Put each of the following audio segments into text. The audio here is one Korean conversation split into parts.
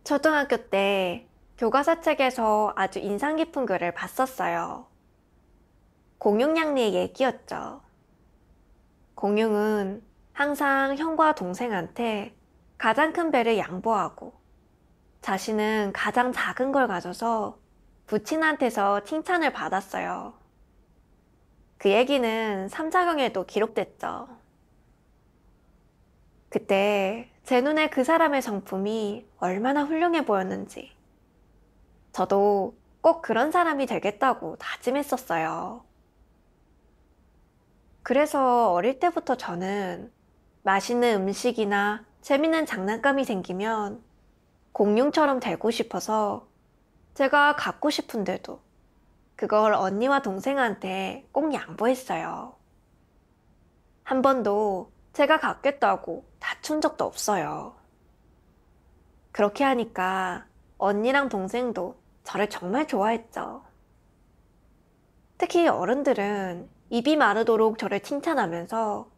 초등학교 때 교과서 책에서 아주 인상 깊은 글을 봤었어요. 공룡양리의 얘기였죠. 공룡은 항상 형과 동생한테 가장 큰 배를 양보하고 자신은 가장 작은 걸 가져서 부친한테서 칭찬을 받았어요. 그 얘기는 삼자경에도 기록됐죠. 그때 제 눈에 그 사람의 성품이 얼마나 훌륭해 보였는지 저도 꼭 그런 사람이 되겠다고 다짐했었어요. 그래서 어릴 때부터 저는 맛있는 음식이나 재밌는 장난감이 생기면 공룡처럼 되고 싶어서 제가 갖고 싶은데도 그걸 언니와 동생한테 꼭 양보했어요. 한 번도 제가 갖겠다고 다툰 적도 없어요. 그렇게 하니까 언니랑 동생도 저를 정말 좋아했죠. 특히 어른들은 입이 마르도록 저를 칭찬하면서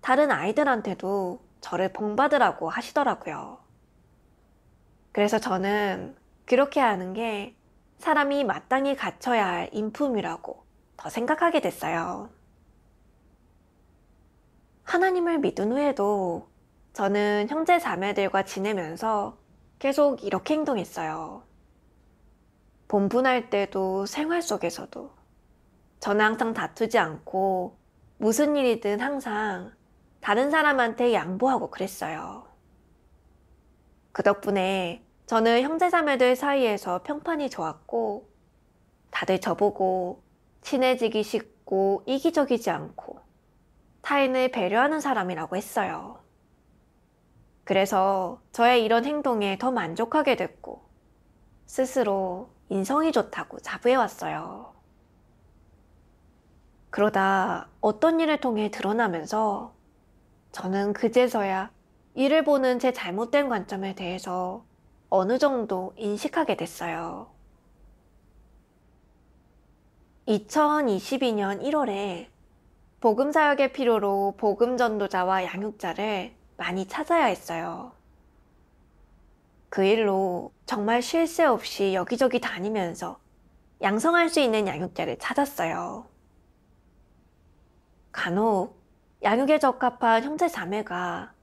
다른 아이들한테도 저를 본받으라고 하시더라고요. 그래서 저는 그렇게 하는 게 사람이 마땅히 갖춰야 할 인품이라고 더 생각하게 됐어요. 하나님을 믿은 후에도 저는 형제 자매들과 지내면서 계속 이렇게 행동했어요. 본분할 때도 생활 속에서도 저는 항상 다투지 않고 무슨 일이든 항상 다른 사람한테 양보하고 그랬어요. 그 덕분에 저는 형제자매들 사이에서 평판이 좋았고 다들 저보고 친해지기 쉽고 이기적이지 않고 타인을 배려하는 사람이라고 했어요. 그래서 저의 이런 행동에 더 만족하게 됐고 스스로 인성이 좋다고 자부해왔어요. 그러다 어떤 일을 통해 드러나면서 저는 그제서야 이를 보는 제 잘못된 관점에 대해서 어느 정도 인식하게 됐어요. 2022년 1월에 복음 사역의 필요로 복음 전도자와 양육자를 많이 찾아야 했어요. 그 일로 정말 쉴 새 없이 여기저기 다니면서 양성할 수 있는 양육자를 찾았어요. 간혹 양육에 적합한 형제 자매가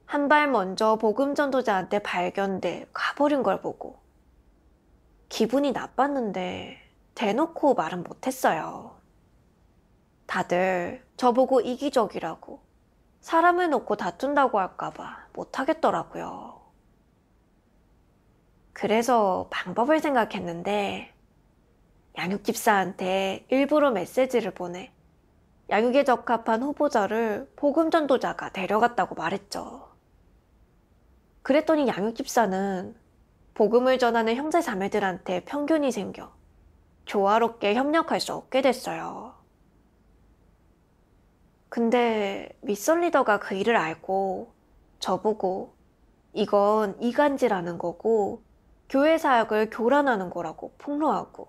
한 발 먼저 복음 전도자한테 발견돼 가버린 걸 보고 기분이 나빴는데 대놓고 말은 못했어요. 다들 저보고 이기적이라고 사람을 놓고 다툰다고 할까봐 못하겠더라고요. 그래서 방법을 생각했는데 양육집사한테 일부러 메시지를 보내 양육에 적합한 후보자를 복음 전도자가 데려갔다고 말했죠. 그랬더니 양육집사는 복음을 전하는 형제 자매들한테 편견이 생겨 조화롭게 협력할 수 없게 됐어요. 근데 밑선 리더가 그 일을 알고 저보고 이건 이간질하는 거고 교회 사역을 교란하는 거라고 폭로하고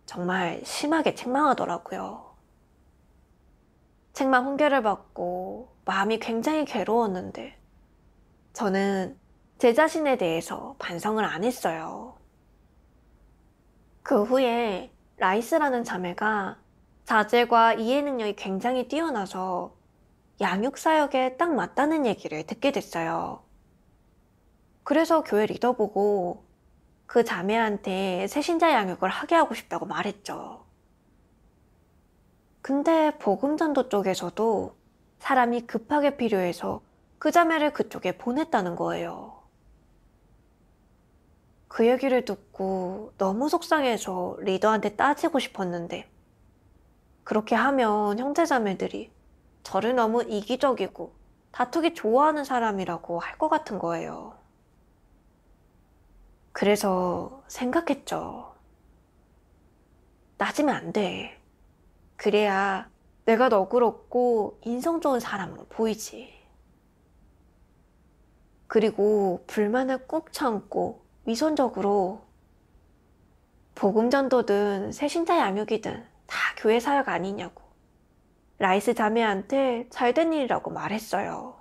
정말 심하게 책망하더라고요. 책망 훈계를 받고 마음이 굉장히 괴로웠는데 저는 제 자신에 대해서 반성을 안 했어요. 그 후에 라이스라는 자매가 자질과 이해 능력이 굉장히 뛰어나서 양육 사역에 딱 맞다는 얘기를 듣게 됐어요. 그래서 교회 리더 보고 그 자매한테 새신자 양육을 하게 하고 싶다고 말했죠. 근데 복음전도 쪽에서도 사람이 급하게 필요해서 그 자매를 그쪽에 보냈다는 거예요. 그 얘기를 듣고 너무 속상해서 리더한테 따지고 싶었는데 그렇게 하면 형제자매들이 저를 너무 이기적이고 다투기 좋아하는 사람이라고 할 것 같은 거예요. 그래서 생각했죠. 따지면 안 돼. 그래야 내가 너그럽고 인성 좋은 사람으로 보이지. 그리고 불만을 꾹 참고 위선적으로 복음 전도든 새신자 양육이든 다 교회 사역 아니냐고 라이스 자매한테 잘된 일이라고 말했어요.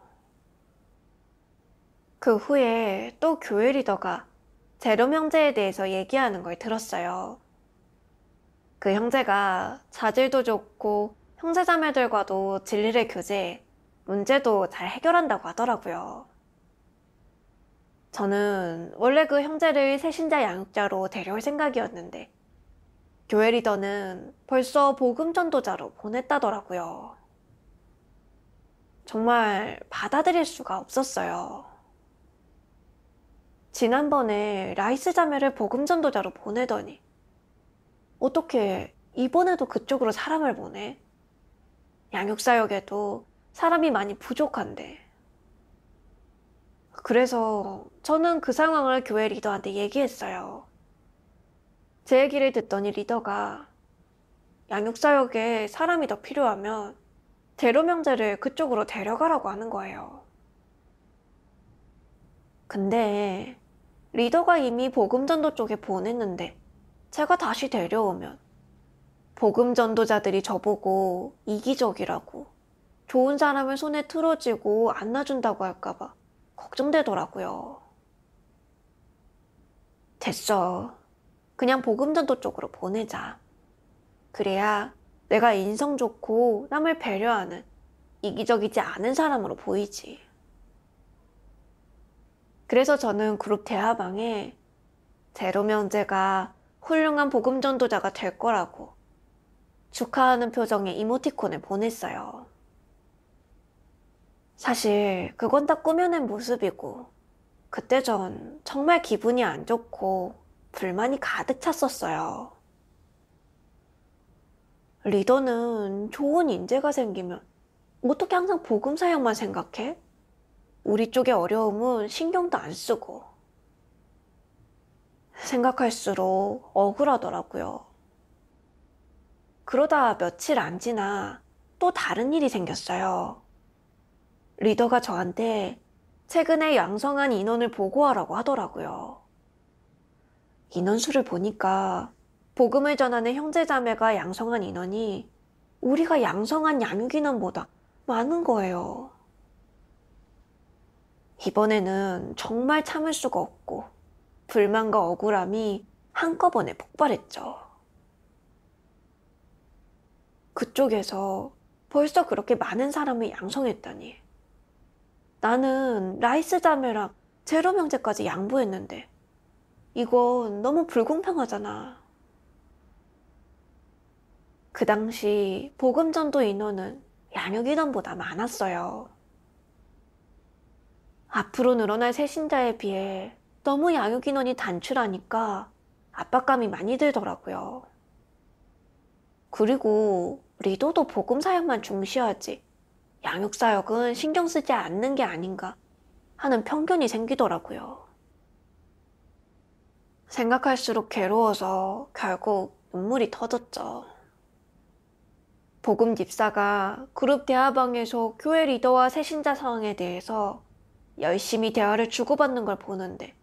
그 후에 또 교회 리더가 제롬 형제에 대해서 얘기하는 걸 들었어요. 그 형제가 자질도 좋고 형제자매들과도 진리를 교제해 문제도 잘 해결한다고 하더라고요. 저는 원래 그 형제를 새신자 양육자로 데려올 생각이었는데 교회 리더는 벌써 복음 전도자로 보냈다더라고요. 정말 받아들일 수가 없었어요. 지난번에 라이스 자매를 복음 전도자로 보내더니 어떻게 이번에도 그쪽으로 사람을 보내? 양육사역에도 사람이 많이 부족한데. 그래서 저는 그 상황을 교회 리더한테 얘기했어요. 제 얘기를 듣더니 리더가 양육사역에 사람이 더 필요하면 제롬 형제를 그쪽으로 데려가라고 하는 거예요. 근데 리더가 이미 복음전도 쪽에 보냈는데 제가 다시 데려오면 복음전도자들이 저보고 이기적이라고 좋은 사람을 손에 틀어쥐고 안 놔준다고 할까봐 걱정되더라고요. 됐어. 그냥 복음전도 쪽으로 보내자. 그래야 내가 인성 좋고 남을 배려하는 이기적이지 않은 사람으로 보이지. 그래서 저는 그룹 대화방에 제롬 형제가 훌륭한 복음 전도자가 될 거라고 축하하는 표정의 이모티콘을 보냈어요. 사실 그건 다 꾸며낸 모습이고 그때 전 정말 기분이 안 좋고 불만이 가득 찼었어요. 리더는 좋은 인재가 생기면 어떻게 항상 복음 사역만 생각해? 우리 쪽의 어려움은 신경도 안 쓰고. 생각할수록 억울하더라고요. 그러다 며칠 안 지나 또 다른 일이 생겼어요. 리더가 저한테 최근에 양성한 인원을 보고하라고 하더라고요. 인원수를 보니까 복음을 전하는 형제자매가 양성한 인원이 우리가 양성한 양육인원보다 많은 거예요. 이번에는 정말 참을 수가 없고 불만과 억울함이 한꺼번에 폭발했죠. 그쪽에서 벌써 그렇게 많은 사람을 양성했다니. 나는 라이스 자매랑 제롬 형제까지 양보했는데 이건 너무 불공평하잖아. 그 당시 복음전도 인원은 양육 인원보다 많았어요. 앞으로 늘어날 새신자에 비해 너무 양육 인원이 단출하니까 압박감이 많이 들더라고요. 그리고 리더도 복음 사역만 중시하지 양육 사역은 신경 쓰지 않는 게 아닌가 하는 편견이 생기더라고요. 생각할수록 괴로워서 결국 눈물이 터졌죠. 복음 집사가 그룹 대화방에서 교회 리더와 새신자 상황에 대해서 열심히 대화를 주고받는 걸 보는데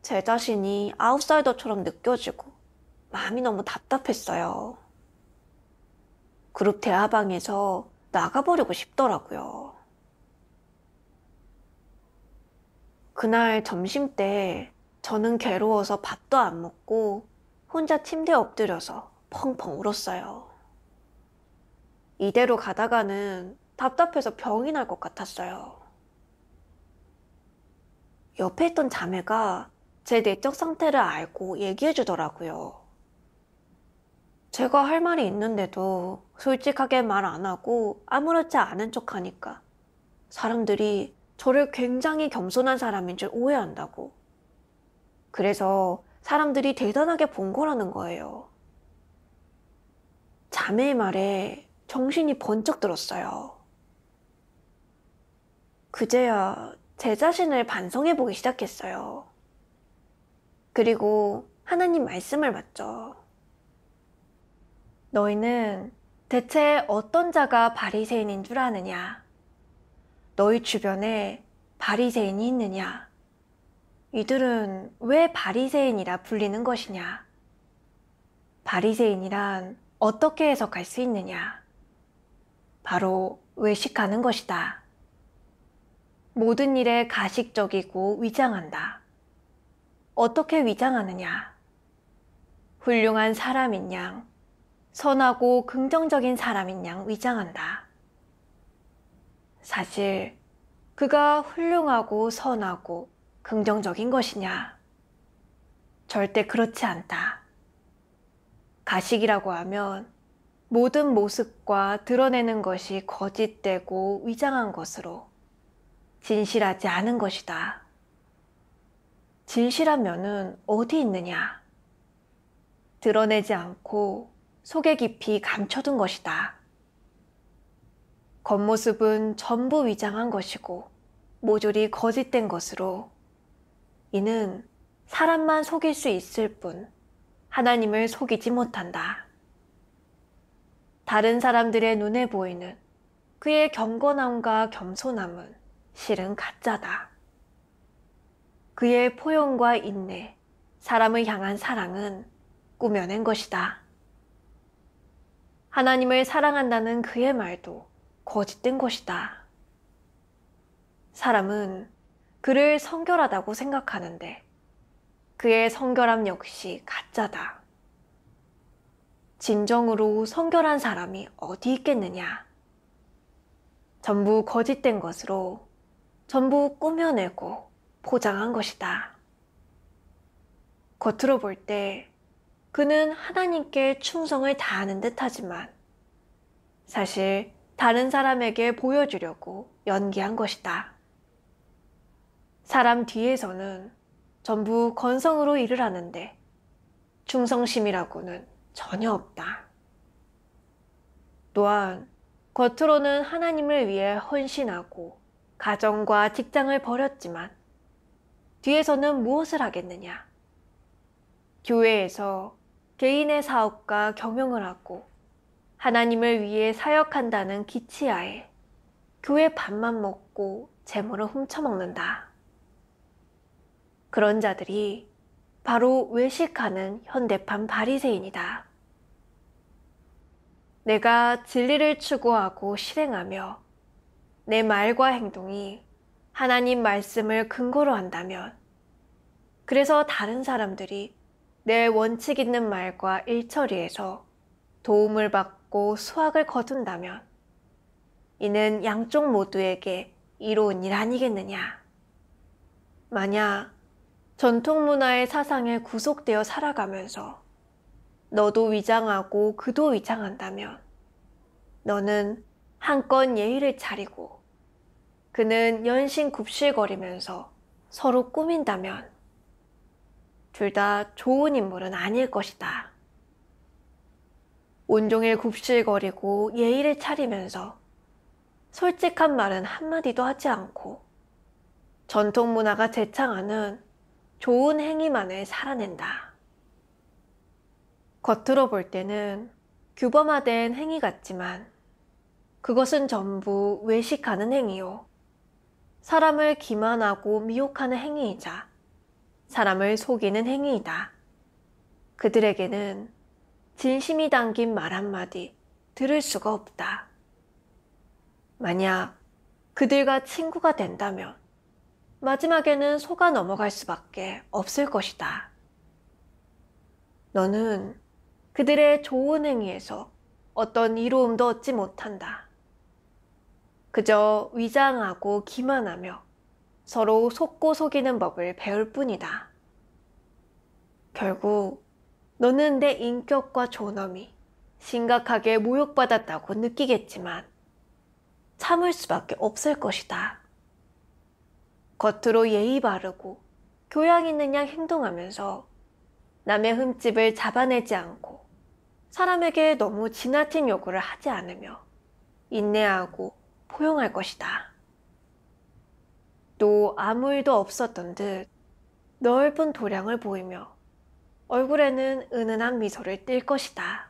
제 자신이 아웃사이더처럼 느껴지고 마음이 너무 답답했어요. 그룹 대화방에서 나가버리고 싶더라고요. 그날 점심 때 저는 괴로워서 밥도 안 먹고 혼자 침대에 엎드려서 펑펑 울었어요. 이대로 가다가는 답답해서 병이 날 것 같았어요. 옆에 있던 자매가 제 내적 상태를 알고 얘기해 주더라고요. 제가 할 말이 있는데도 솔직하게 말 안 하고 아무렇지 않은 척 하니까 사람들이 저를 굉장히 겸손한 사람인 줄 오해한다고. 그래서 사람들이 대단하게 본 거라는 거예요. 자매의 말에 정신이 번쩍 들었어요. 그제야 제 자신을 반성해보기 시작했어요. 그리고 하나님 말씀을 받죠. 너희는 대체 어떤 자가 바리새인인 줄 아느냐? 너희 주변에 바리새인이 있느냐? 이들은 왜 바리새인이라 불리는 것이냐? 바리새인이란 어떻게 해석할 수 있느냐? 바로 외식하는 것이다. 모든 일에 가식적이고 위장한다. 어떻게 위장하느냐? 훌륭한 사람인 양, 선하고 긍정적인 사람인 양 위장한다. 사실 그가 훌륭하고 선하고 긍정적인 것이냐? 절대 그렇지 않다. 가식이라고 하면 모든 모습과 드러내는 것이 거짓되고 위장한 것으로 진실하지 않은 것이다. 진실한 면은 어디 있느냐? 드러내지 않고 속에 깊이 감춰둔 것이다. 겉모습은 전부 위장한 것이고 모조리 거짓된 것으로 이는 사람만 속일 수 있을 뿐 하나님을 속이지 못한다. 다른 사람들의 눈에 보이는 그의 경건함과 겸손함은 실은 가짜다. 그의 포용과 인내, 사람을 향한 사랑은 꾸며낸 것이다. 하나님을 사랑한다는 그의 말도 거짓된 것이다. 사람은 그를 성결하다고 생각하는데 그의 성결함 역시 가짜다. 진정으로 성결한 사람이 어디 있겠느냐? 전부 거짓된 것으로 전부 꾸며내고 포장한 것이다. 겉으로 볼 때 그는 하나님께 충성을 다하는 듯 하지만 사실 다른 사람에게 보여주려고 연기한 것이다. 사람 뒤에서는 전부 건성으로 일을 하는데 충성심이라고는 전혀 없다. 또한 겉으로는 하나님을 위해 헌신하고 가정과 직장을 버렸지만 뒤에서는 무엇을 하겠느냐? 교회에서 개인의 사업과 경영을 하고 하나님을 위해 사역한다는 기치하에 교회 밥만 먹고 재물을 훔쳐먹는다. 그런 자들이 바로 외식하는 현대판 바리새인이다. 내가 진리를 추구하고 실행하며 내 말과 행동이 하나님 말씀을 근거로 한다면, 그래서 다른 사람들이 내 원칙 있는 말과 일처리에서 도움을 받고 수확을 거둔다면 이는 양쪽 모두에게 이로운 일 아니겠느냐. 만약 전통 문화의 사상에 구속되어 살아가면서 너도 위장하고 그도 위장한다면 너는 한껏 예의를 차리고 그는 연신 굽실거리면서 서로 꾸민다면 둘 다 좋은 인물은 아닐 것이다. 온종일 굽실거리고 예의를 차리면서 솔직한 말은 한마디도 하지 않고 전통 문화가 제창하는 좋은 행위만을 살아낸다. 겉으로 볼 때는 규범화된 행위 같지만 그것은 전부 외식하는 행위요. 사람을 기만하고 미혹하는 행위이자 사람을 속이는 행위이다. 그들에게는 진심이 담긴 말 한마디 들을 수가 없다. 만약 그들과 친구가 된다면 마지막에는 속아 넘어갈 수밖에 없을 것이다. 너는 그들의 좋은 행위에서 어떤 이로움도 얻지 못한다. 그저 위장하고 기만하며 서로 속고 속이는 법을 배울 뿐이다. 결국 너는 내 인격과 존엄이 심각하게 모욕받았다고 느끼겠지만 참을 수밖에 없을 것이다. 겉으로 예의 바르고 교양 있는 양 행동하면서 남의 흠집을 잡아내지 않고 사람에게 너무 지나친 요구를 하지 않으며 인내하고 포용할 것이다. 또 아무 일도 없었던 듯 넓은 도량을 보이며 얼굴에는 은은한 미소를 띌 것이다.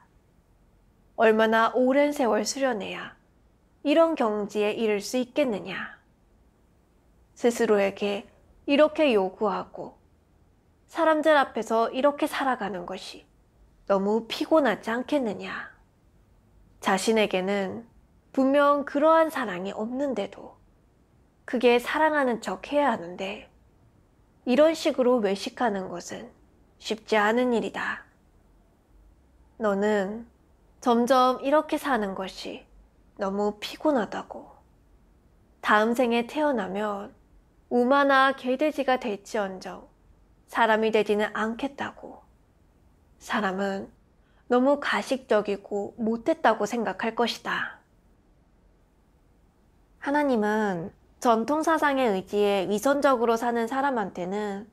얼마나 오랜 세월 수련해야 이런 경지에 이를 수 있겠느냐. 스스로에게 이렇게 요구하고 사람들 앞에서 이렇게 살아가는 것이 너무 피곤하지 않겠느냐. 자신에게는 분명 그러한 사랑이 없는데도 그게 사랑하는 척 해야 하는데 이런 식으로 외식하는 것은 쉽지 않은 일이다. 너는 점점 이렇게 사는 것이 너무 피곤하다고. 다음 생에 태어나면 우마나 개돼지가 될지언정 사람이 되지는 않겠다고. 사람은 너무 가식적이고 못됐다고 생각할 것이다. 하나님은 전통사상의 의지에 위선적으로 사는 사람한테는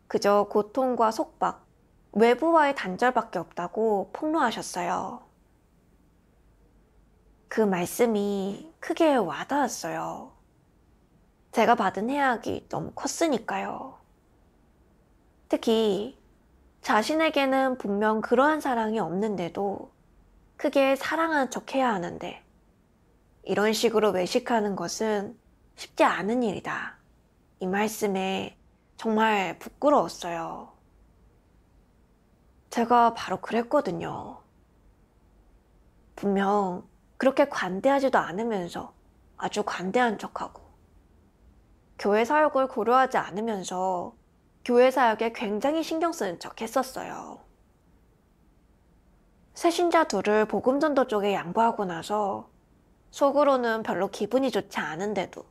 그저 고통과 속박, 외부와의 단절밖에 없다고 폭로하셨어요. 그 말씀이 크게 와닿았어요. 제가 받은 해악이 너무 컸으니까요. 특히 자신에게는 분명 그러한 사랑이 없는데도 크게 사랑하는 척 해야 하는데 이런 식으로 외식하는 것은 쉽지 않은 일이다. 이 말씀에 정말 부끄러웠어요. 제가 바로 그랬거든요. 분명 그렇게 관대하지도 않으면서 아주 관대한 척하고 교회 사역을 고려하지 않으면서 교회 사역에 굉장히 신경 쓰는 척 했었어요. 새신자 둘을 복음전도 쪽에 양보하고 나서 속으로는 별로 기분이 좋지 않은데도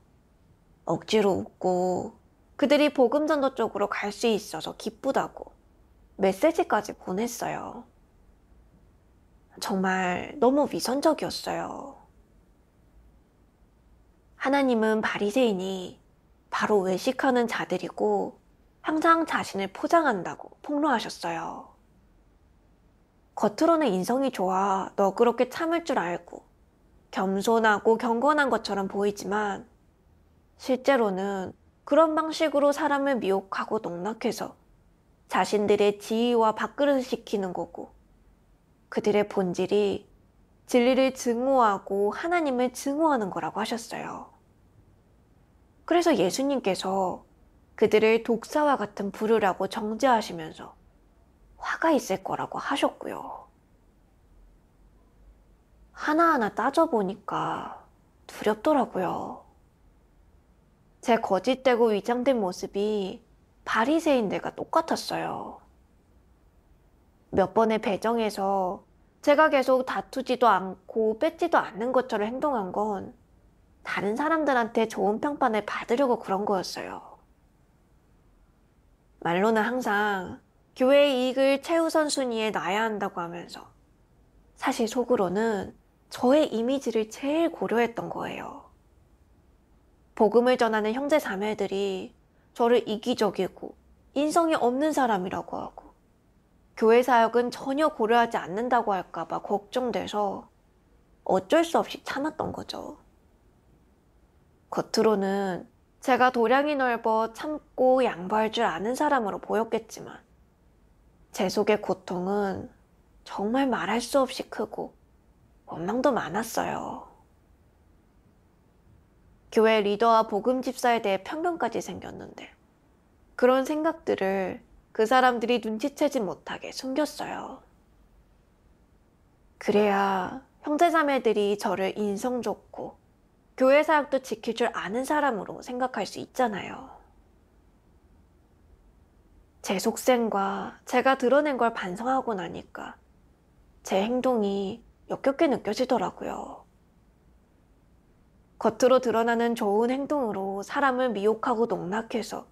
억지로 웃고 그들이 복음전도 쪽으로 갈 수 있어서 기쁘다고 메시지까지 보냈어요. 정말 너무 위선적이었어요. 하나님은 바리새인이 바로 외식하는 자들이고 항상 자신을 포장한다고 폭로하셨어요. 겉으로는 인성이 좋아 너 그렇게 참을 줄 알고 겸손하고 경건한 것처럼 보이지만 실제로는 그런 방식으로 사람을 미혹하고 농락해서 자신들의 지위와 밥그릇을 시키는 거고 그들의 본질이 진리를 증오하고 하나님을 증오하는 거라고 하셨어요. 그래서 예수님께서 그들을 독사와 같은 부류라고 정죄하시면서 화가 있을 거라고 하셨고요. 하나하나 따져보니까 두렵더라고요. 제 거짓되고 위장된 모습이 바리새인들과 똑같았어요. 몇 번의 배정에서 제가 계속 다투지도 않고 뺏지도 않는 것처럼 행동한 건 다른 사람들한테 좋은 평판을 받으려고 그런 거였어요. 말로는 항상 교회의 이익을 최우선 순위에 놔야 한다고 하면서 사실 속으로는 저의 이미지를 제일 고려했던 거예요. 복음을 전하는 형제 자매들이 저를 이기적이고 인성이 없는 사람이라고 하고 교회 사역은 전혀 고려하지 않는다고 할까봐 걱정돼서 어쩔 수 없이 참았던 거죠. 겉으로는 제가 도량이 넓어 참고 양보할 줄 아는 사람으로 보였겠지만 제 속의 고통은 정말 말할 수 없이 크고 원망도 많았어요. 교회 리더와 복음 집사에 대해 편견까지 생겼는데 그런 생각들을 그 사람들이 눈치채지 못하게 숨겼어요. 그래야 형제자매들이 저를 인성 좋고 교회 사역도 지킬 줄 아는 사람으로 생각할 수 있잖아요. 제 속셈과 제가 드러낸 걸 반성하고 나니까 제 행동이 역겹게 느껴지더라고요. 겉으로 드러나는 좋은 행동으로 사람을 미혹하고 농락해서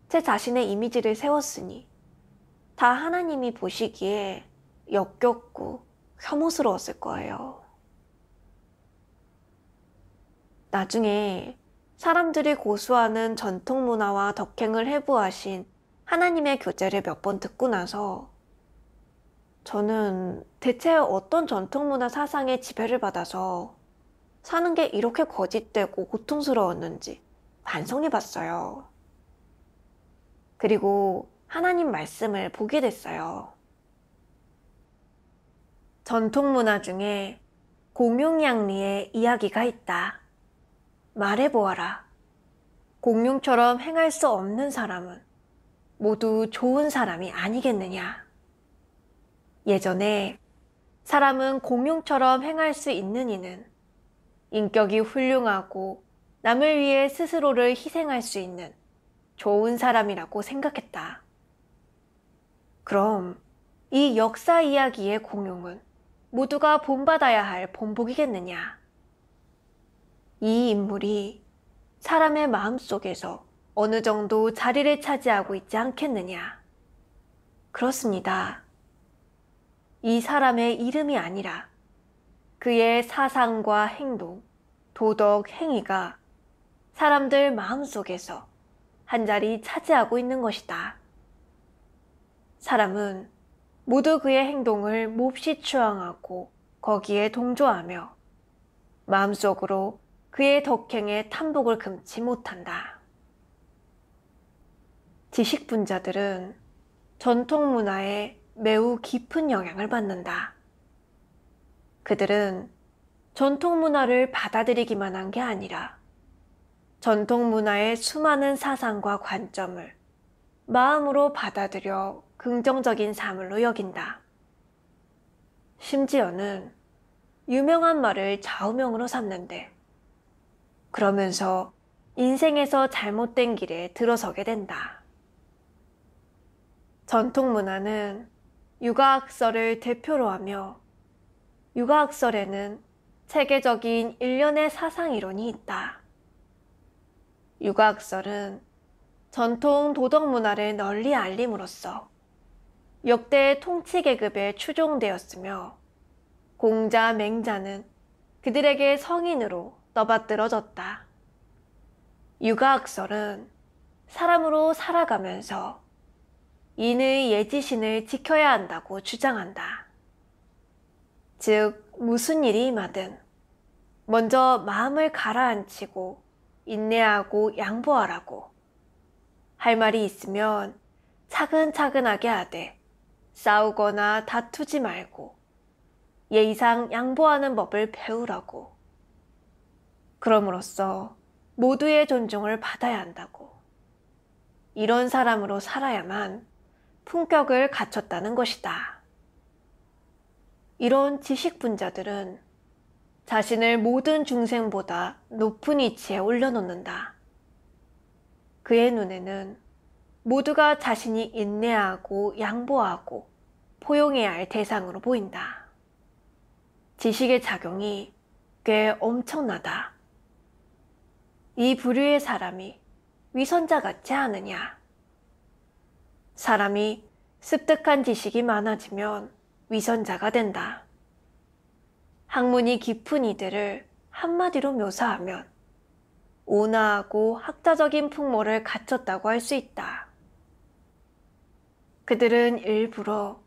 제 자신의 이미지를 세웠으니 다 하나님이 보시기에 역겹고 혐오스러웠을 거예요. 나중에 사람들이 고수하는 전통 문화와 덕행을 해부하신 하나님의 교제를 몇 번 듣고 나서 저는 대체 어떤 전통 문화 사상에 지배를 받아서 사는 게 이렇게 거짓되고 고통스러웠는지 반성해 봤어요. 그리고 하나님 말씀을 보게 됐어요. 전통 문화 중에 공용양리의 이야기가 있다. 말해보아라. 공룡처럼 행할 수 없는 사람은 모두 좋은 사람이 아니겠느냐. 예전에 사람은 공룡처럼 행할 수 있는 이는 인격이 훌륭하고 남을 위해 스스로를 희생할 수 있는 좋은 사람이라고 생각했다. 그럼 이 역사 이야기의 공용은 모두가 본받아야 할 본보기겠느냐? 이 인물이 사람의 마음속에서 어느 정도 자리를 차지하고 있지 않겠느냐? 그렇습니다. 이 사람의 이름이 아니라 그의 사상과 행동, 도덕, 행위가 사람들 마음속에서 한 자리 차지하고 있는 것이다. 사람은 모두 그의 행동을 몹시 추앙하고 거기에 동조하며 마음속으로 그의 덕행에 탐복을 금치 못한다. 지식분자들은 전통 문화에 매우 깊은 영향을 받는다. 그들은 전통 문화를 받아들이기만 한 게 아니라 전통 문화의 수많은 사상과 관점을 마음으로 받아들여 긍정적인 사물로 여긴다. 심지어는 유명한 말을 좌우명으로 삼는데 그러면서 인생에서 잘못된 길에 들어서게 된다. 전통 문화는 육아학설을 대표로 하며 육아학설에는 체계적인 일련의 사상이론이 있다. 육아학설은 전통 도덕 문화를 널리 알림으로써 역대 통치 계급에 추종되었으며 공자, 맹자는 그들에게 성인으로 떠받들어졌다. 육아학설은 사람으로 살아가면서 인의 예지신을 지켜야 한다고 주장한다. 즉, 무슨 일이 임하든 먼저 마음을 가라앉히고 인내하고 양보하라고, 할 말이 있으면 차근차근하게 하되 싸우거나 다투지 말고 예의상 양보하는 법을 배우라고, 그럼으로써 모두의 존중을 받아야 한다고, 이런 사람으로 살아야만 품격을 갖췄다는 것이다. 이런 지식분자들은 자신을 모든 중생보다 높은 위치에 올려놓는다. 그의 눈에는 모두가 자신이 인내하고 양보하고 포용해야 할 대상으로 보인다. 지식의 작용이 꽤 엄청나다. 이 부류의 사람이 위선자 같지 않으냐? 사람이 습득한 지식이 많아지면 위선자가 된다. 학문이 깊은 이들을 한마디로 묘사하면 온화하고 학자적인 풍모를 갖췄다고 할 수 있다. 그들은 일부러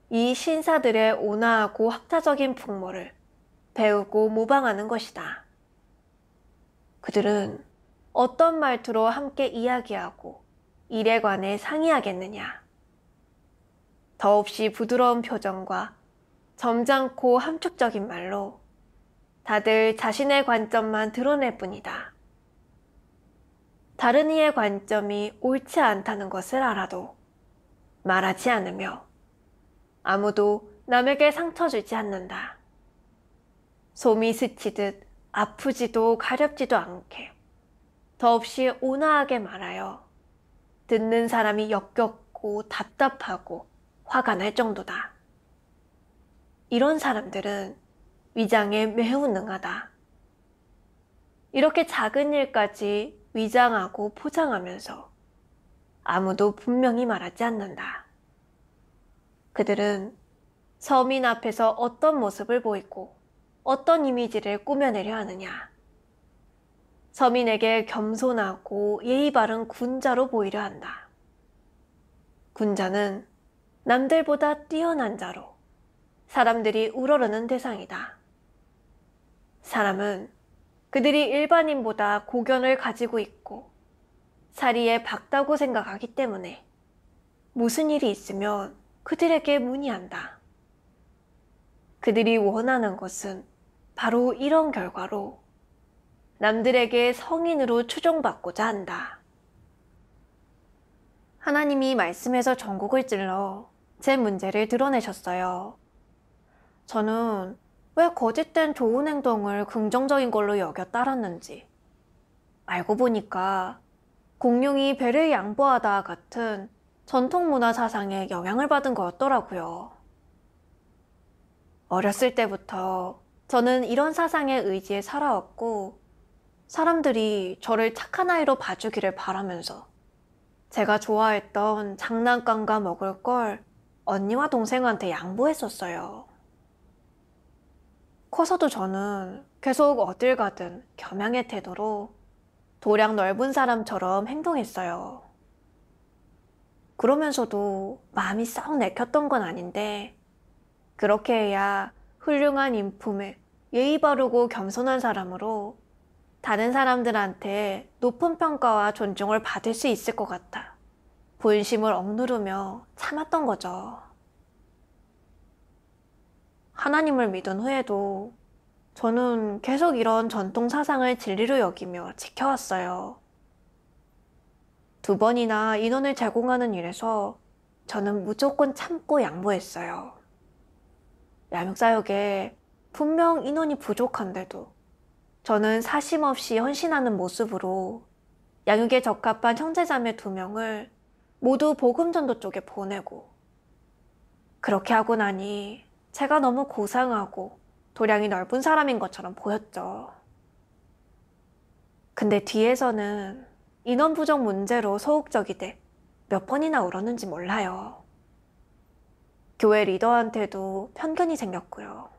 이 신사들의 온화하고 학자적인 풍모를 배우고 모방하는 것이다. 그들은 어떤 말투로 함께 이야기하고 일에 관해 상의하겠느냐? 더없이 부드러운 표정과 점잖고 함축적인 말로 다들 자신의 관점만 드러낼 뿐이다. 다른 이의 관점이 옳지 않다는 것을 알아도 말하지 않으며 아무도 남에게 상처 주지 않는다. 솜이 스치듯 아프지도 가렵지도 않게 더없이 온화하게 말하여 듣는 사람이 역겹고 답답하고 화가 날 정도다. 이런 사람들은 위장에 매우 능하다. 이렇게 작은 일까지 위장하고 포장하면서 아무도 분명히 말하지 않는다. 그들은 서민 앞에서 어떤 모습을 보이고 어떤 이미지를 꾸며내려 하느냐? 서민에게 겸손하고 예의 바른 군자로 보이려 한다. 군자는 남들보다 뛰어난 자로 사람들이 우러르는 대상이다. 사람은 그들이 일반인보다 고견을 가지고 있고 사리에 박다고 생각하기 때문에 무슨 일이 있으면 그들에게 문의한다. 그들이 원하는 것은 바로 이런 결과로 남들에게 성인으로 추종받고자 한다. 하나님이 말씀에서 전곡을 찔러 제 문제를 드러내셨어요. 저는 왜 거짓된 좋은 행동을 긍정적인 걸로 여겨 따랐는지 알고 보니까 공룡이 배를 양보하다 같은 전통 문화 사상에 영향을 받은 거였더라고요. 어렸을 때부터 저는 이런 사상의 의지에 살아왔고, 사람들이 저를 착한 아이로 봐주기를 바라면서 제가 좋아했던 장난감과 먹을 걸 언니와 동생한테 양보했었어요. 커서도 저는 계속 어딜 가든 겸양의 태도로 도량 넓은 사람처럼 행동했어요. 그러면서도 마음이 썩 내켰던 건 아닌데, 그렇게 해야 훌륭한 인품에 예의 바르고 겸손한 사람으로 다른 사람들한테 높은 평가와 존중을 받을 수 있을 것 같아 본심을 억누르며 참았던 거죠. 하나님을 믿은 후에도 저는 계속 이런 전통 사상을 진리로 여기며 지켜왔어요. 2번이나 인원을 제공하는 일에서 저는 무조건 참고 양보했어요. 양육사역에 분명 인원이 부족한데도 저는 사심없이 헌신하는 모습으로 양육에 적합한 형제자매 2명을 모두 복음전도 쪽에 보내고, 그렇게 하고 나니 제가 너무 고상하고 도량이 넓은 사람인 것처럼 보였죠. 근데 뒤에서는 인원 부족 문제로 소극적이 돼 몇 번이나 울었는지 몰라요. 교회 리더한테도 편견이 생겼고요.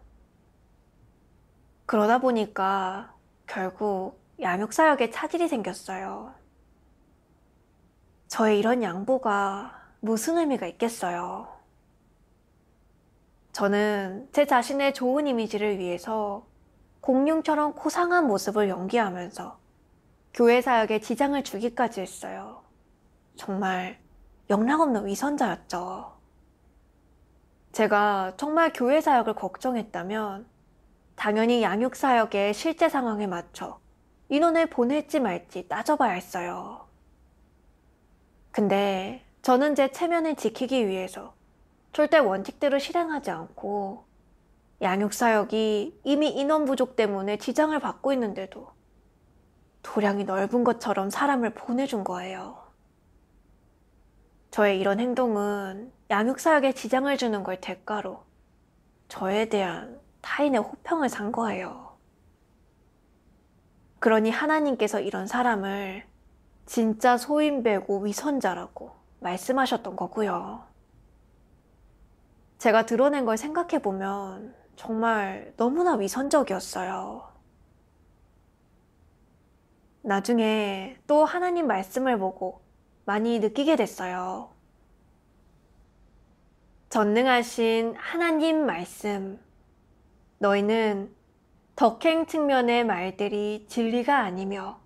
그러다 보니까 결국 양육사역에 차질이 생겼어요. 저의 이런 양보가 무슨 의미가 있겠어요? 저는 제 자신의 좋은 이미지를 위해서 공룡처럼 고상한 모습을 연기하면서 교회 사역에 지장을 주기까지 했어요. 정말 영락없는 위선자였죠. 제가 정말 교회 사역을 걱정했다면 당연히 양육 사역의 실제 상황에 맞춰 인원을 보낼지 말지 따져봐야 했어요. 근데 저는 제 체면을 지키기 위해서 절대 원칙대로 실행하지 않고, 양육 사역이 이미 인원 부족 때문에 지장을 받고 있는데도 도량이 넓은 것처럼 사람을 보내준 거예요. 저의 이런 행동은 양육 사역에 지장을 주는 걸 대가로 저에 대한 타인의 호평을 산 거예요. 그러니 하나님께서 이런 사람을 진짜 소인배고 위선자라고 말씀하셨던 거고요. 제가 드러낸 걸 생각해보면 정말 너무나 위선적이었어요. 나중에 또 하나님 말씀을 보고 많이 느끼게 됐어요. 전능하신 하나님 말씀, 너희는 덕행 측면의 말들이 진리가 아니며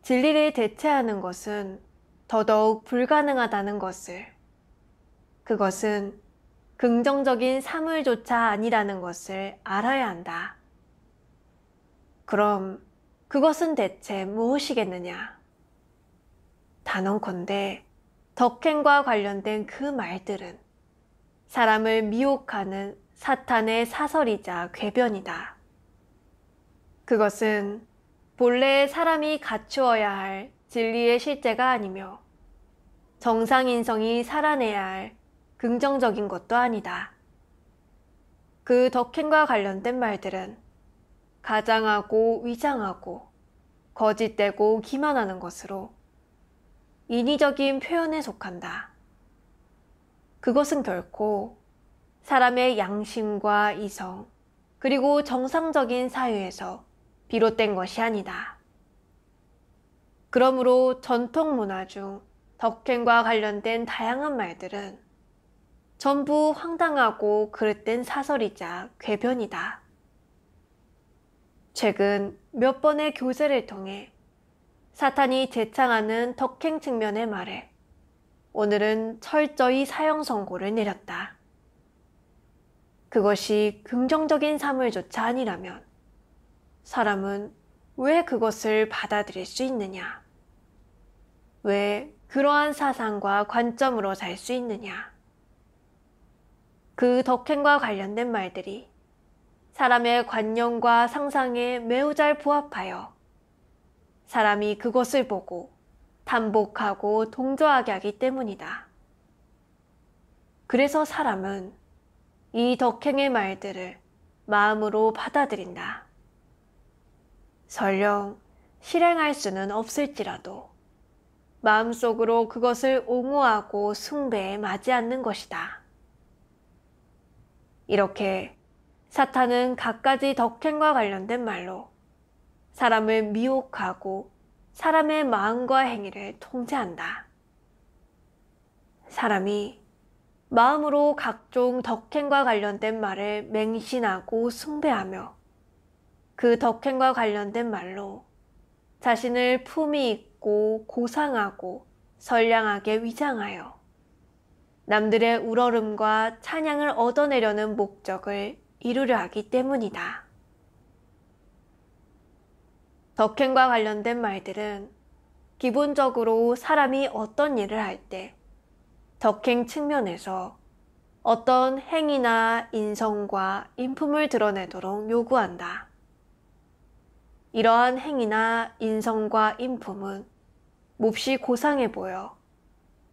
진리를 대체하는 것은 더더욱 불가능하다는 것을, 그것은 긍정적인 사물조차 아니라는 것을 알아야 한다. 그럼 그것은 대체 무엇이겠느냐? 단언컨대 덕행과 관련된 그 말들은 사람을 미혹하는 사탄의 사설이자 궤변이다. 그것은 본래 사람이 갖추어야 할 진리의 실제가 아니며 정상인성이 살아내야 할 긍정적인 것도 아니다. 그 덕행과 관련된 말들은 가장하고 위장하고 거짓되고 기만하는 것으로 인위적인 표현에 속한다. 그것은 결코 사람의 양심과 이성, 그리고 정상적인 사유에서 비롯된 것이 아니다. 그러므로 전통 문화 중 덕행과 관련된 다양한 말들은 전부 황당하고 그릇된 사설이자 궤변이다. 최근 몇 번의 교제를 통해 사탄이 제창하는 덕행 측면의 말에 오늘은 철저히 사형 선고를 내렸다. 그것이 긍정적인 사물조차 아니라면 사람은 왜 그것을 받아들일 수 있느냐? 왜 그러한 사상과 관점으로 살 수 있느냐? 그 덕행과 관련된 말들이 사람의 관념과 상상에 매우 잘 부합하여 사람이 그것을 보고 단복하고 동조하게 하기 때문이다. 그래서 사람은 이 덕행의 말들을 마음으로 받아들인다. 설령 실행할 수는 없을지라도 마음속으로 그것을 옹호하고 숭배에 맞지 않는 것이다. 이렇게 사탄은 갖가지 덕행과 관련된 말로 사람을 미혹하고 사람의 마음과 행위를 통제한다. 사람이 마음으로 각종 덕행과 관련된 말을 맹신하고 숭배하며 그 덕행과 관련된 말로 자신을 품위 있고 고상하고 선량하게 위장하여 남들의 우러름과 찬양을 얻어내려는 목적을 이루려 하기 때문이다. 덕행과 관련된 말들은 기본적으로 사람이 어떤 일을 할 때 덕행 측면에서 어떤 행위나 인성과 인품을 드러내도록 요구한다. 이러한 행위나 인성과 인품은 몹시 고상해 보여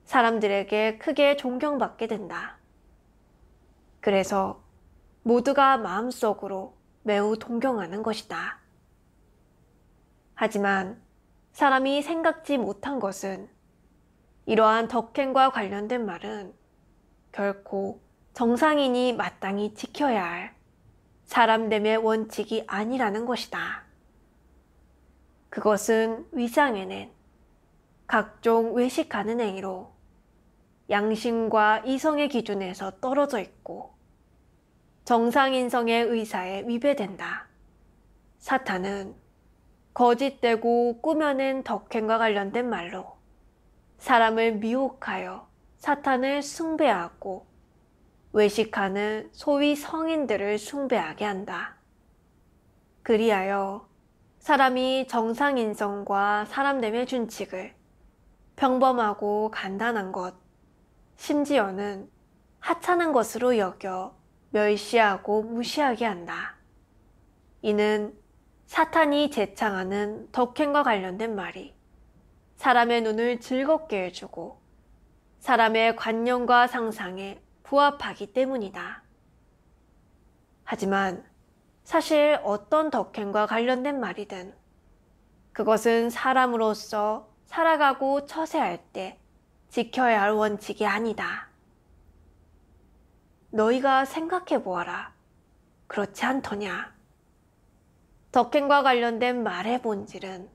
사람들에게 크게 존경받게 된다. 그래서 모두가 마음속으로 매우 동경하는 것이다. 하지만 사람이 생각지 못한 것은 이러한 덕행과 관련된 말은 결코 정상인이 마땅히 지켜야 할 사람됨의 원칙이 아니라는 것이다. 그것은 위장해낸 각종 외식하는 행위로 양심과 이성의 기준에서 떨어져 있고 정상인성의 의사에 위배된다. 사탄은 거짓되고 꾸며낸 덕행과 관련된 말로 사람을 미혹하여 사탄을 숭배하고 외식하는 소위 성인들을 숭배하게 한다. 그리하여 사람이 정상인성과 사람됨의 준칙을 평범하고 간단한 것, 심지어는 하찮은 것으로 여겨 멸시하고 무시하게 한다. 이는 사탄이 제창하는 덕행과 관련된 말이 사람의 눈을 즐겁게 해주고 사람의 관념과 상상에 부합하기 때문이다. 하지만 사실 어떤 덕행과 관련된 말이든 그것은 사람으로서 살아가고 처세할 때 지켜야 할 원칙이 아니다. 너희가 생각해 보아라. 그렇지 않더냐? 덕행과 관련된 말의 본질은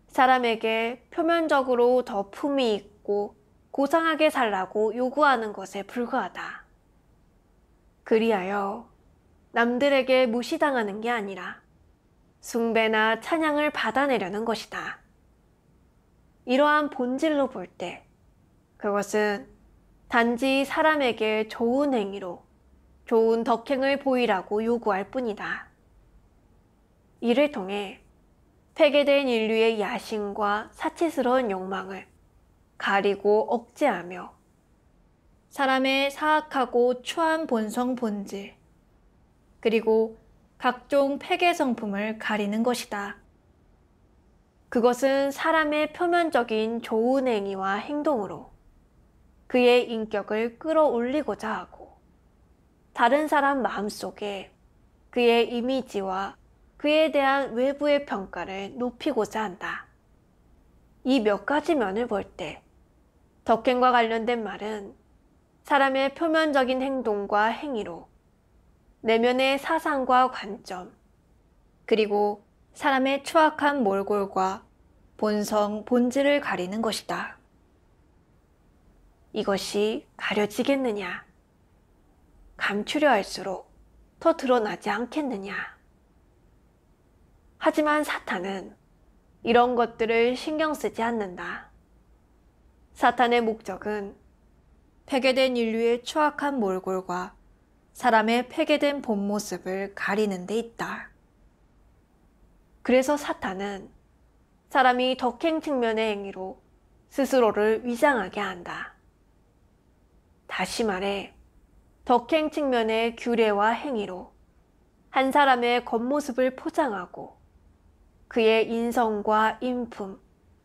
사람에게 표면적으로 더 품위 있고 고상하게 살라고 요구하는 것에 불과하다. 그리하여 남들에게 무시당하는 게 아니라 숭배나 찬양을 받아내려는 것이다. 이러한 본질로 볼 때 그것은 단지 사람에게 좋은 행위로 좋은 덕행을 보이라고 요구할 뿐이다. 이를 통해 폐괴된 인류의 야심과 사치스러운 욕망을 가리고 억제하며 사람의 사악하고 추한 본성 본질, 그리고 각종 폐괴 성품을 가리는 것이다. 그것은 사람의 표면적인 좋은 행위와 행동으로 그의 인격을 끌어올리고자 하고 다른 사람 마음속에 그의 이미지와 그에 대한 외부의 평가를 높이고자 한다. 이 몇 가지 면을 볼 때 덕행과 관련된 말은 사람의 표면적인 행동과 행위로 내면의 사상과 관점, 그리고 사람의 추악한 몰골과 본성, 본질을 가리는 것이다. 이것이 가려지겠느냐? 감추려 할수록 더 드러나지 않겠느냐? 하지만 사탄은 이런 것들을 신경 쓰지 않는다. 사탄의 목적은 폐괴된 인류의 추악한 몰골과 사람의 폐괴된 본 모습을 가리는 데 있다. 그래서 사탄은 사람이 덕행 측면의 행위로 스스로를 위장하게 한다. 다시 말해 덕행 측면의 규례와 행위로 한 사람의 겉모습을 포장하고 그의 인성과 인품,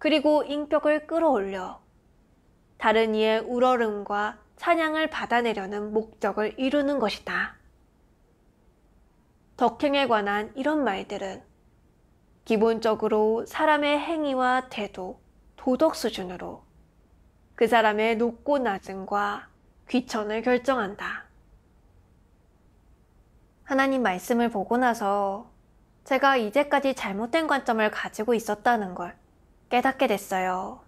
그리고 인격을 끌어올려 다른 이의 우러름과 찬양을 받아내려는 목적을 이루는 것이다. 덕행에 관한 이런 말들은 기본적으로 사람의 행위와 태도, 도덕 수준으로 그 사람의 높고 낮음과 귀천을 결정한다. 하나님 말씀을 보고 나서 제가 이제까지 잘못된 관점을 가지고 있었다는 걸 깨닫게 됐어요.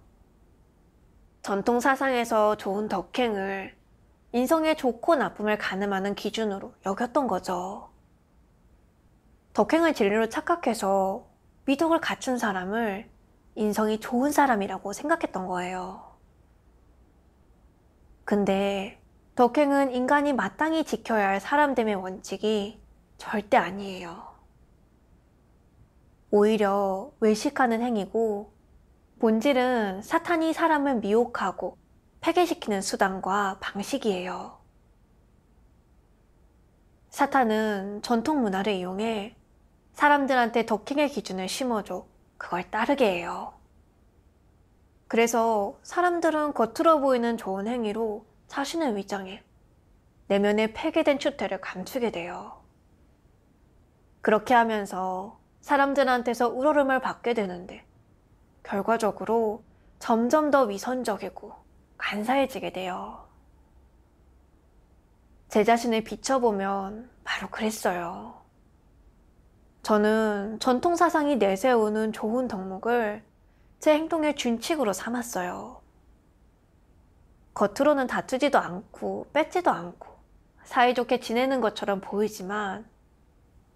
전통 사상에서 좋은 덕행을 인성의 좋고 나쁨을 가늠하는 기준으로 여겼던 거죠. 덕행을 진리로 착각해서 미덕을 갖춘 사람을 인성이 좋은 사람이라고 생각했던 거예요. 근데 덕행은 인간이 마땅히 지켜야 할 사람됨의 원칙이 절대 아니에요. 오히려 외식하는 행위고 본질은 사탄이 사람을 미혹하고 패괴시키는 수단과 방식이에요. 사탄은 전통 문화를 이용해 사람들한테 덕행의 기준을 심어줘 그걸 따르게 해요. 그래서 사람들은 겉으로 보이는 좋은 행위로 자신을 위장해 내면의 폐괴된 추태를 감추게 돼요. 그렇게 하면서 사람들한테서 우러름을 받게 되는데 결과적으로 점점 더 위선적이고 간사해지게 돼요. 제 자신을 비춰보면 바로 그랬어요. 저는 전통 사상이 내세우는 좋은 덕목을 제 행동의 준칙으로 삼았어요. 겉으로는 다투지도 않고 뺏지도 않고 사이좋게 지내는 것처럼 보이지만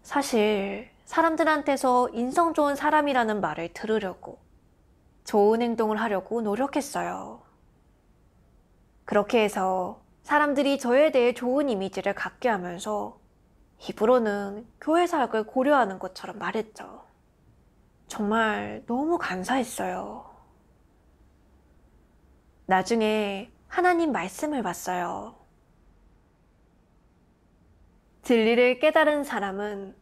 사실 사람들한테서 인성 좋은 사람이라는 말을 들으려고 좋은 행동을 하려고 노력했어요. 그렇게 해서 사람들이 저에 대해 좋은 이미지를 갖게 하면서 입으로는 교회 사역을 고려하는 것처럼 말했죠. 정말 너무 감사했어요. 나중에 하나님 말씀을 봤어요. 진리를 깨달은 사람은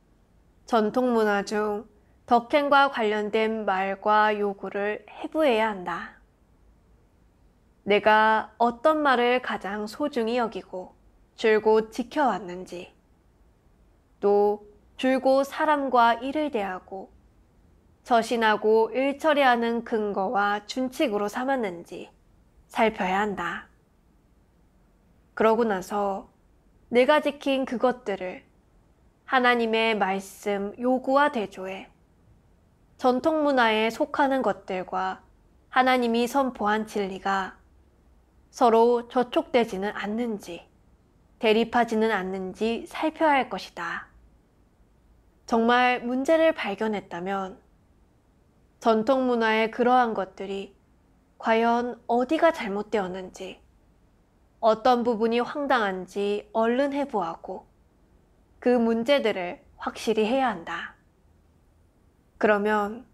전통 문화 중 덕행과 관련된 말과 요구를 해부해야 한다. 내가 어떤 말을 가장 소중히 여기고 줄곧 지켜왔는지, 또 줄곧 사람과 일을 대하고 처신하고 일처리하는 근거와 준칙으로 삼았는지 살펴야 한다. 그러고 나서 내가 지킨 그것들을 하나님의 말씀 요구와 대조해 전통 문화에 속하는 것들과 하나님이 선포한 진리가 서로 저촉되지는 않는지, 대립하지는 않는지 살펴야 할 것이다. 정말 문제를 발견했다면 전통 문화의 그러한 것들이 과연 어디가 잘못되었는지, 어떤 부분이 황당한지 얼른 해부하고 그 문제들을 확실히 해야 한다. 그러면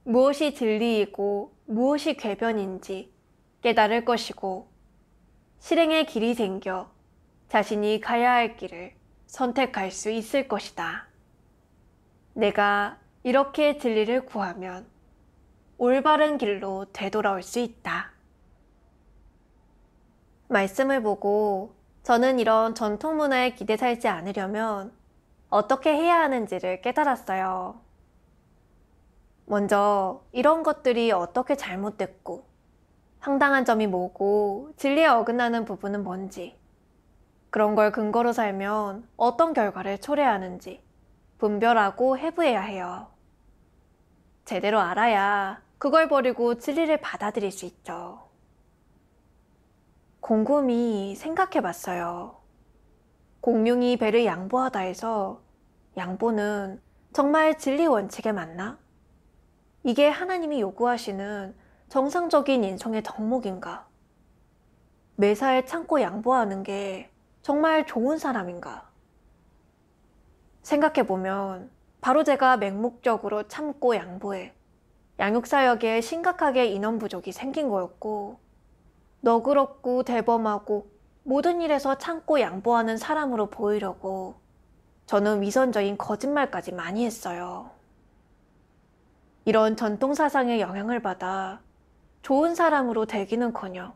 무엇이 진리이고 무엇이 궤변인지 깨달을 것이고 실행의 길이 생겨 자신이 가야 할 길을 선택할 수 있을 것이다. 내가 이렇게 진리를 구하면 올바른 길로 되돌아올 수 있다. 말씀을 보고 저는 이런 전통 문화에 기대 살지 않으려면 어떻게 해야 하는지를 깨달았어요. 먼저 이런 것들이 어떻게 잘못됐고 황당한 점이 뭐고 진리에 어긋나는 부분은 뭔지, 그런 걸 근거로 살면 어떤 결과를 초래하는지 분별하고 해부해야 해요. 제대로 알아야 그걸 버리고 진리를 받아들일 수 있죠. 곰곰이 생각해봤어요. 공룡이 배를 양보하다 해서 양보는 정말 진리 원칙에 맞나? 이게 하나님이 요구하시는 정상적인 인성의 덕목인가? 매사에 참고 양보하는 게 정말 좋은 사람인가? 생각해보면 바로 제가 맹목적으로 참고 양보해 양육사역에 심각하게 인원 부족이 생긴 거였고, 너그럽고 대범하고 모든 일에서 참고 양보하는 사람으로 보이려고 저는 위선적인 거짓말까지 많이 했어요. 이런 전통 사상의 영향을 받아 좋은 사람으로 되기는커녕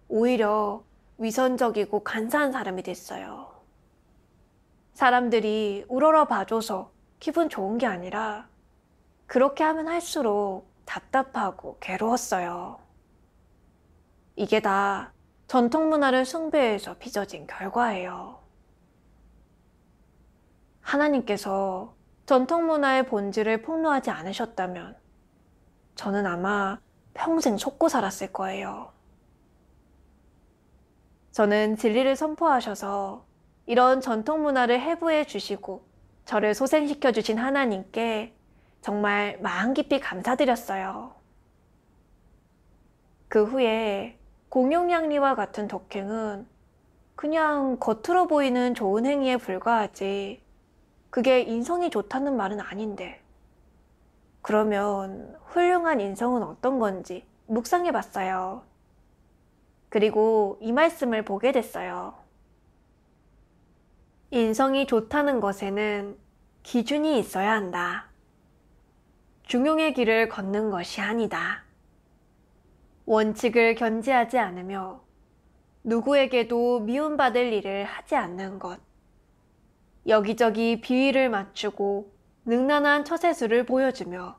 오히려 위선적이고 간사한 사람이 됐어요. 사람들이 우러러 봐줘서 기분 좋은 게 아니라 그렇게 하면 할수록 답답하고 괴로웠어요. 이게 다 전통 문화를 숭배해서 빚어진 결과예요. 하나님께서 전통 문화의 본질을 폭로하지 않으셨다면 저는 아마 평생 속고 살았을 거예요. 저는 진리를 선포하셔서 이런 전통 문화를 해부해 주시고 저를 소생시켜 주신 하나님께 정말 마음 깊이 감사드렸어요. 그 후에 공용양리와 같은 독행은 그냥 겉으로 보이는 좋은 행위에 불과하지 그게 인성이 좋다는 말은 아닌데 그러면 훌륭한 인성은 어떤 건지 묵상해 봤어요. 그리고 이 말씀을 보게 됐어요. 인성이 좋다는 것에는 기준이 있어야 한다. 중용의 길을 걷는 것이 아니다. 원칙을 견지하지 않으며 누구에게도 미움받을 일을 하지 않는 것. 여기저기 비위를 맞추고 능란한 처세술을 보여주며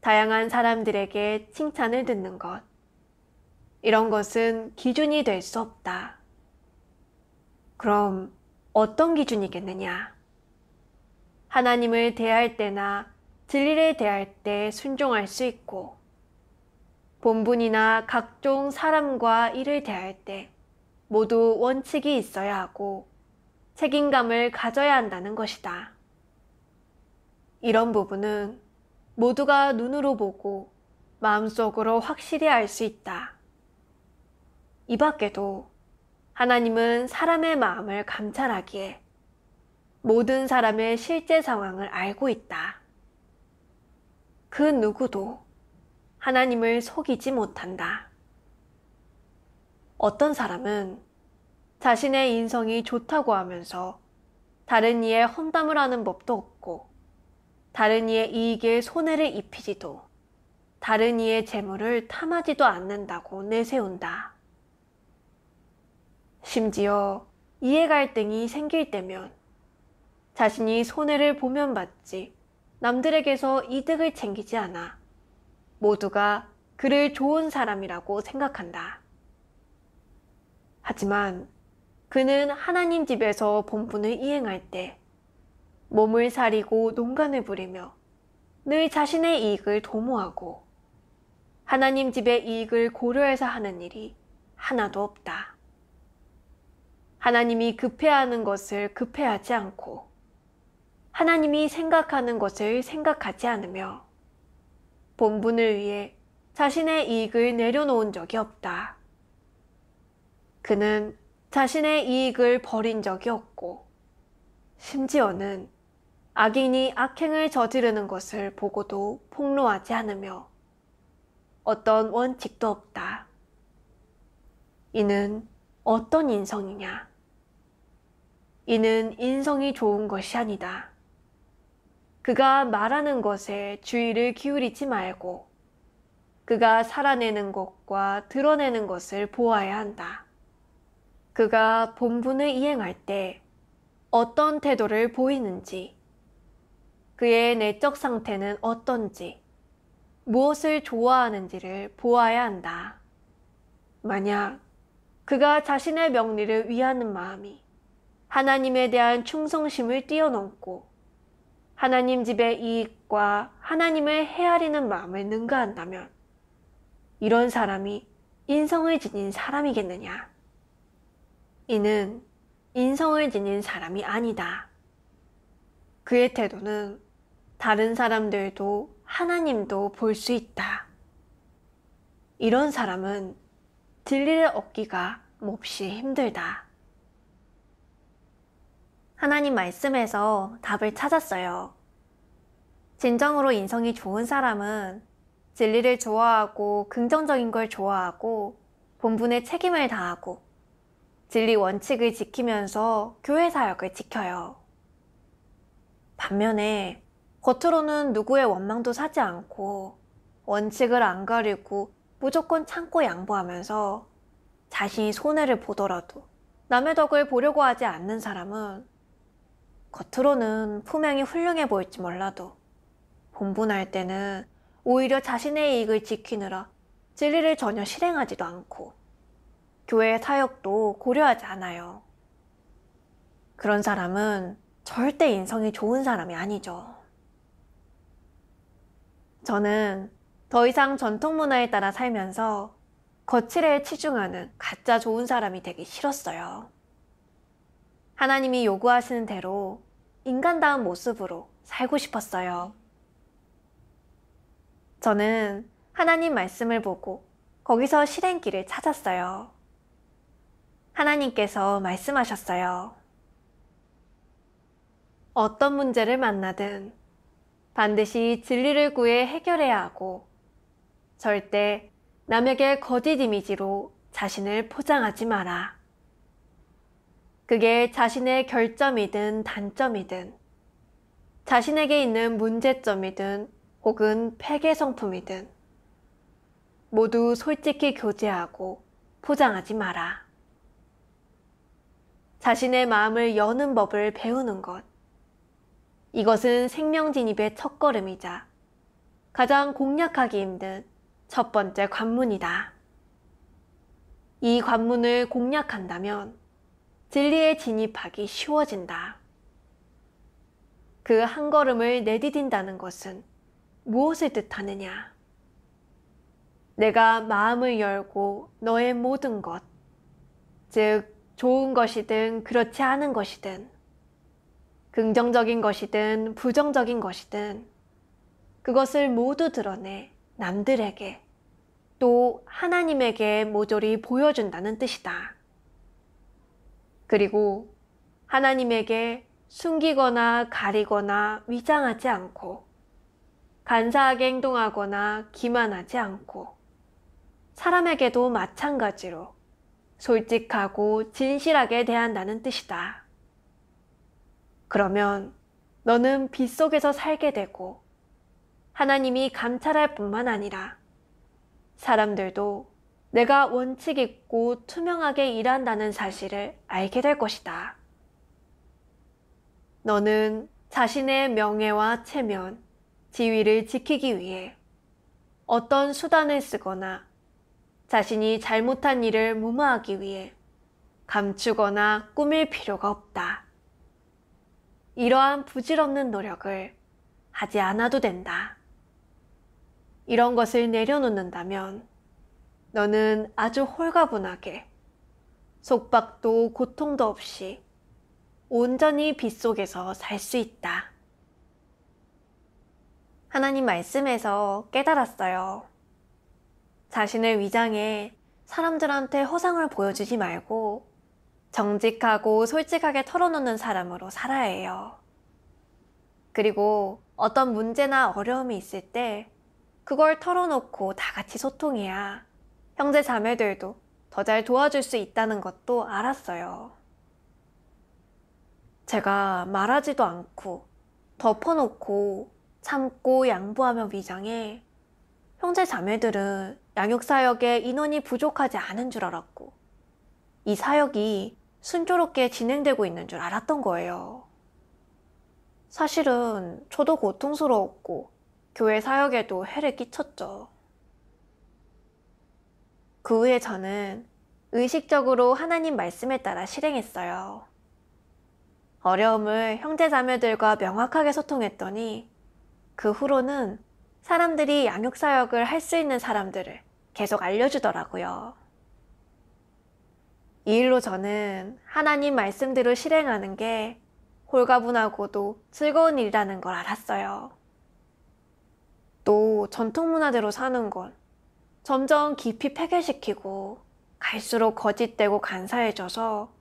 다양한 사람들에게 칭찬을 듣는 것. 이런 것은 기준이 될 수 없다. 그럼 어떤 기준이겠느냐? 하나님을 대할 때나 진리를 대할 때 순종할 수 있고 본분이나 각종 사람과 일을 대할 때 모두 원칙이 있어야 하고 책임감을 가져야 한다는 것이다. 이런 부분은 모두가 눈으로 보고 마음속으로 확실히 알 수 있다. 이 밖에도 하나님은 사람의 마음을 감찰하기에 모든 사람의 실제 상황을 알고 있다. 그 누구도 하나님을 속이지 못한다. 어떤 사람은 자신의 인성이 좋다고 하면서 다른 이의 험담을 하는 법도 없고 다른 이의 이익에 손해를 입히지도 다른 이의 재물을 탐하지도 않는다고 내세운다. 심지어 이해 갈등이 생길 때면 자신이 손해를 보면 받지 남들에게서 이득을 챙기지 않아 모두가 그를 좋은 사람이라고 생각한다. 하지만 그는 하나님 집에서 본분을 이행할 때 몸을 사리고 농간을 부리며 늘 자신의 이익을 도모하고 하나님 집의 이익을 고려해서 하는 일이 하나도 없다. 하나님이 급해하는 것을 급해하지 않고 하나님이 생각하는 것을 생각하지 않으며 본분을 위해 자신의 이익을 내려놓은 적이 없다. 그는 자신의 이익을 버린 적이 없고 심지어는 악인이 악행을 저지르는 것을 보고도 폭로하지 않으며 어떤 원칙도 없다. 이는 어떤 인성이냐? 이는 인성이 좋은 것이 아니다. 그가 말하는 것에 주의를 기울이지 말고 그가 살아내는 것과 드러내는 것을 보아야 한다. 그가 본분을 이행할 때 어떤 태도를 보이는지, 그의 내적 상태는 어떤지, 무엇을 좋아하는지를 보아야 한다. 만약 그가 자신의 명리를 위하는 마음이 하나님에 대한 충성심을 뛰어넘고 하나님 집의 이익과 하나님을 헤아리는 마음을 능가한다면 이런 사람이 인성을 지닌 사람이겠느냐? 이는 인성을 지닌 사람이 아니다. 그의 태도는 다른 사람들도 하나님도 볼 수 있다. 이런 사람은 진리를 얻기가 몹시 힘들다. 하나님 말씀에서 답을 찾았어요. 진정으로 인성이 좋은 사람은 진리를 좋아하고 긍정적인 걸 좋아하고 본분에 책임을 다하고 진리 원칙을 지키면서 교회 사역을 지켜요. 반면에 겉으로는 누구의 원망도 사지 않고 원칙을 안 가리고 무조건 참고 양보하면서 자신이 손해를 보더라도 남의 덕을 보려고 하지 않는 사람은 겉으로는 품행이 훌륭해 보일지 몰라도 본분할 때는 오히려 자신의 이익을 지키느라 진리를 전혀 실행하지도 않고 교회의 사역도 고려하지 않아요. 그런 사람은 절대 인성이 좋은 사람이 아니죠. 저는 더 이상 전통 문화에 따라 살면서 거칠에 치중하는 가짜 좋은 사람이 되기 싫었어요. 하나님이 요구하시는 대로 인간다운 모습으로 살고 싶었어요. 저는 하나님 말씀을 보고 거기서 실행길을 찾았어요. 하나님께서 말씀하셨어요. 어떤 문제를 만나든 반드시 진리를 구해 해결해야 하고 절대 남에게 거짓 이미지로 자신을 포장하지 마라. 그게 자신의 결점이든 단점이든 자신에게 있는 문제점이든 혹은 폐괴 성품이든 모두 솔직히 교제하고 포장하지 마라. 자신의 마음을 여는 법을 배우는 것. 이것은 생명진입의 첫걸음이자 가장 공략하기 힘든 첫 번째 관문이다. 이 관문을 공략한다면 진리에 진입하기 쉬워진다. 그 한 걸음을 내디딘다는 것은 무엇을 뜻하느냐? 내가 마음을 열고 너의 모든 것, 즉 좋은 것이든 그렇지 않은 것이든 긍정적인 것이든 부정적인 것이든 그것을 모두 드러내 남들에게 또 하나님에게 모조리 보여준다는 뜻이다. 그리고 하나님에게 숨기거나 가리거나 위장하지 않고 간사하게 행동하거나 기만하지 않고 사람에게도 마찬가지로 솔직하고 진실하게 대한다는 뜻이다. 그러면 너는 빛 속에서 살게 되고 하나님이 감찰할 뿐만 아니라 사람들도 내가 원칙 있고 투명하게 일한다는 사실을 알게 될 것이다. 너는 자신의 명예와 체면, 지위를 지키기 위해 어떤 수단을 쓰거나 자신이 잘못한 일을 무마하기 위해 감추거나 꾸밀 필요가 없다. 이러한 부질없는 노력을 하지 않아도 된다. 이런 것을 내려놓는다면 너는 아주 홀가분하게 속박도 고통도 없이 온전히 빛 속에서 살 수 있다. 하나님 말씀에서 깨달았어요. 자신을 위장해 사람들한테 허상을 보여주지 말고 정직하고 솔직하게 털어놓는 사람으로 살아야 해요. 그리고 어떤 문제나 어려움이 있을 때 그걸 털어놓고 다 같이 소통해야 형제 자매들도 더 잘 도와줄 수 있다는 것도 알았어요. 제가 말하지도 않고 덮어놓고 참고 양보하며 위장해 형제 자매들은 양육사역에 인원이 부족하지 않은 줄 알았고 이 사역이 순조롭게 진행되고 있는 줄 알았던 거예요. 사실은 저도 고통스러웠고 교회 사역에도 해를 끼쳤죠. 그 후에 저는 의식적으로 하나님 말씀에 따라 실행했어요. 어려움을 형제 자매들과 명확하게 소통했더니 그 후로는 사람들이 양육사역을 할 수 있는 사람들을 계속 알려주더라고요. 이 일로 저는 하나님 말씀대로 실행하는 게 홀가분하고도 즐거운 일이라는 걸 알았어요. 또 전통 문화대로 사는 건 점점 깊이 폐괴시키고 갈수록 거짓되고 간사해져서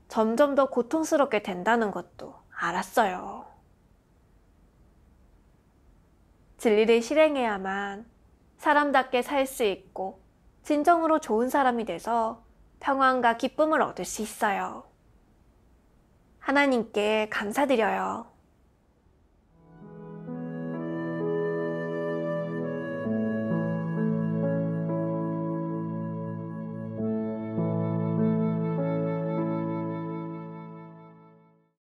점점 더 고통스럽게 된다는 것도 알았어요. 진리를 실행해야만 사람답게 살 수 있고 진정으로 좋은 사람이 돼서 평안과 기쁨을 얻을 수 있어요. 하나님께 감사드려요.